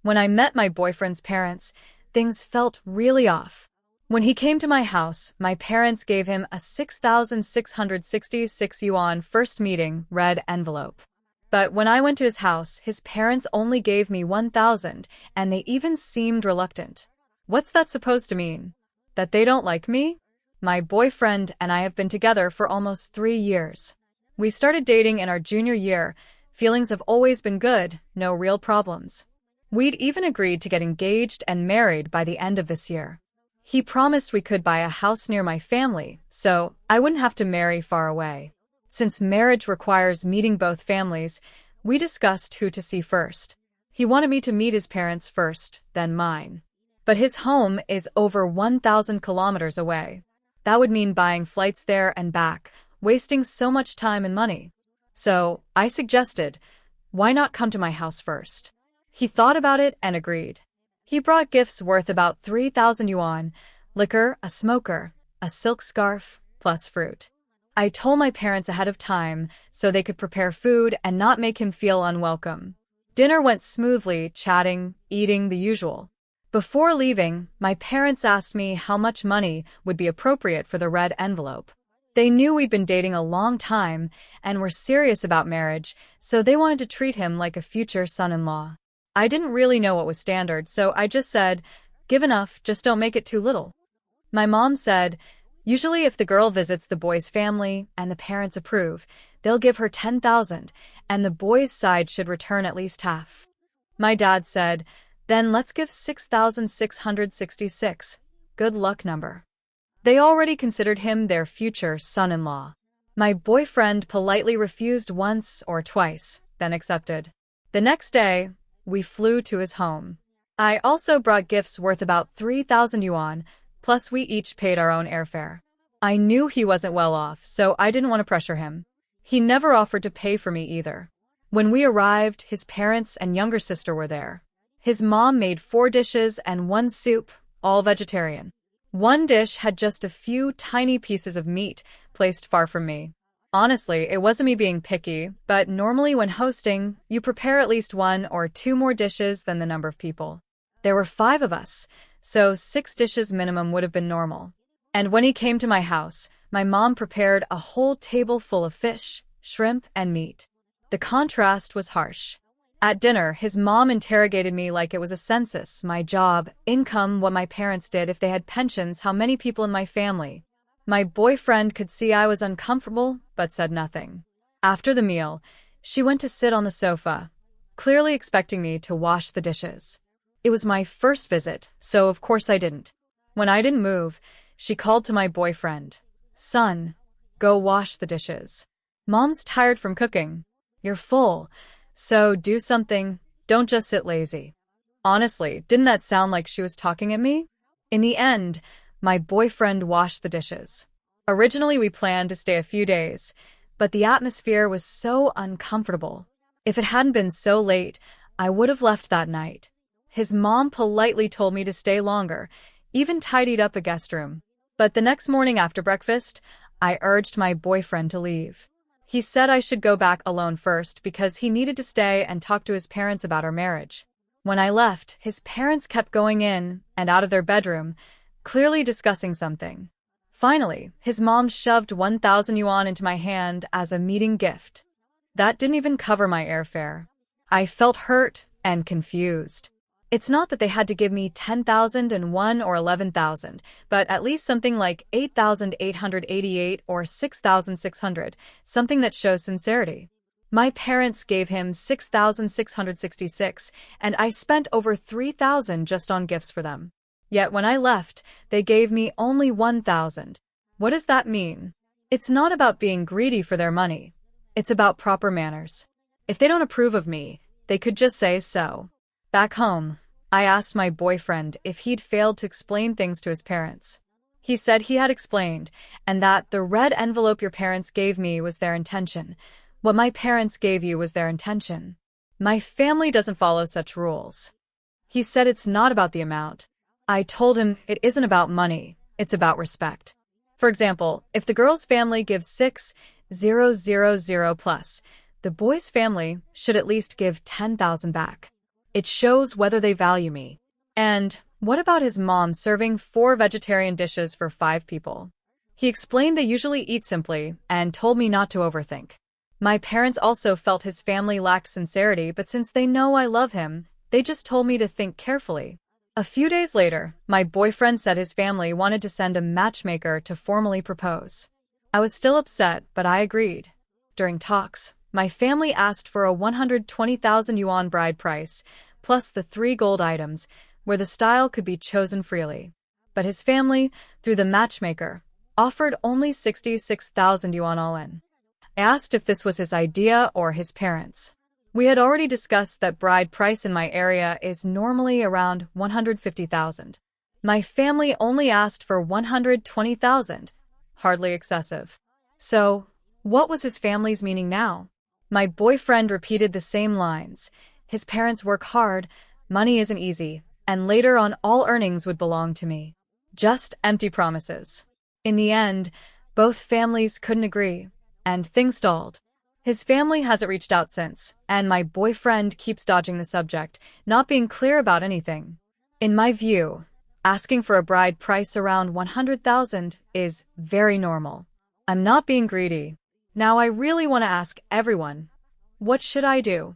When I met my boyfriend's parents, things felt really off. When he came to my house, my parents gave him a 6,666 yuan first meeting red envelope. But when I went to his house, his parents only gave me 1,000, and they even seemed reluctant. What's that supposed to mean? That they don't like me? My boyfriend and I have been together for almost 3 years. We started dating in our junior year. Feelings have always been good, no real problems. We'd even agreed to get engaged and married by the end of this year. He promised we could buy a house near my family, so I wouldn't have to marry far away. Since marriage requires meeting both families, we discussed who to see first. He wanted me to meet his parents first, then mine. But his home is over 1,000 kilometers away. That would mean buying flights there and back, wasting so much time and money. So I suggested, why not come to my house first? He thought about it and agreed. He brought gifts worth about 3,000 yuan, liquor, a smoker, a silk scarf, plus fruit. I told my parents ahead of time so they could prepare food and not make him feel unwelcome. Dinner went smoothly, chatting, eating the usual. Before leaving, my parents asked me how much money would be appropriate for the red envelope. They knew we'd been dating a long time and were serious about marriage, so they wanted to treat him like a future son-in-law. I didn't really know what was standard, so I just said, give enough, just don't make it too little. My mom said, usually if the girl visits the boy's family and the parents approve, they'll give her 10,000, and the boy's side should return at least half. My dad said, then let's give 6,666. Good luck number. They already considered him their future son-in-law. My boyfriend politely refused once or twice, then accepted. The next day, we flew to his home. I also brought gifts worth about 3,000 yuan, plus we each paid our own airfare. I knew he wasn't well off, so I didn't want to pressure him. He never offered to pay for me either. When we arrived, his parents and younger sister were there. His mom made 4 dishes and 1 soup, all vegetarian. One dish had just a few tiny pieces of meat placed far from me. Honestly, it wasn't me being picky, but normally when hosting, you prepare at least 1 or 2 more dishes than the number of people. There were 5 of us, so 6 dishes minimum would have been normal. And when he came to my house, my mom prepared a whole table full of fish, shrimp, and meat. The contrast was harsh. At dinner, his mom interrogated me like it was a census, my job, income, what my parents did, if they had pensions, how many people in my family. My boyfriend could see I was uncomfortable, but said nothing. After the meal, she went to sit on the sofa, clearly expecting me to wash the dishes. It was my first visit, so of course I didn't. When I didn't move, she called to my boyfriend. Son, go wash the dishes. Mom's tired from cooking. You're full, so do something, don't just sit lazy. Honestly, didn't that sound like she was talking at me? In the end, my boyfriend washed the dishes. Originally, we planned to stay a few days, but the atmosphere was so uncomfortable. If it hadn't been so late, I would have left that night. His mom politely told me to stay longer, even tidied up a guest room. But the next morning after breakfast, I urged my boyfriend to leave. He said I should go back alone first because he needed to stay and talk to his parents about our marriage. When I left, his parents kept going in and out of their bedroom, clearly discussing something. Finally, his mom shoved 1,000 yuan into my hand as a meeting gift. That didn't even cover my airfare. I felt hurt and confused. It's not that they had to give me 10,001 or 11,000, but at least something like 8,888 or 6,600, something that shows sincerity. My parents gave him 6,666, and I spent over 3,000 just on gifts for them. Yet when I left, they gave me only 1,000. What does that mean? It's not about being greedy for their money. It's about proper manners. If they don't approve of me, they could just say so. Back home, I asked my boyfriend if he'd failed to explain things to his parents. He said he had explained, and that the red envelope your parents gave me was their intention. What my parents gave you was their intention. My family doesn't follow such rules. He said it's not about the amount. I told him it isn't about money, it's about respect. For example, if the girl's family gives 6,000 plus, the boy's family should at least give 10,000 back. It shows whether they value me. And what about his mom serving 4 vegetarian dishes for 5 people? He explained they usually eat simply and told me not to overthink. My parents also felt his family lacked sincerity, but since they know I love him, they just told me to think carefully. A few days later, my boyfriend said his family wanted to send a matchmaker to formally propose. I was still upset, but I agreed. During talks, my family asked for a 120,000 yuan bride price, plus the 3 gold items, where the style could be chosen freely. But his family, through the matchmaker, offered only 66,000 yuan all in. I asked if this was his idea or his parents'. We had already discussed that bride price in my area is normally around 150,000. My family only asked for 120,000, hardly excessive. So, what was his family's meaning now? My boyfriend repeated the same lines. His parents work hard, money isn't easy, and later on all earnings would belong to me. Just empty promises. In the end, both families couldn't agree, and things stalled. His family hasn't reached out since, and my boyfriend keeps dodging the subject, not being clear about anything. In my view, asking for a bride price around 100,000 is very normal. I'm not being greedy. Now I really want to ask everyone, what should I do?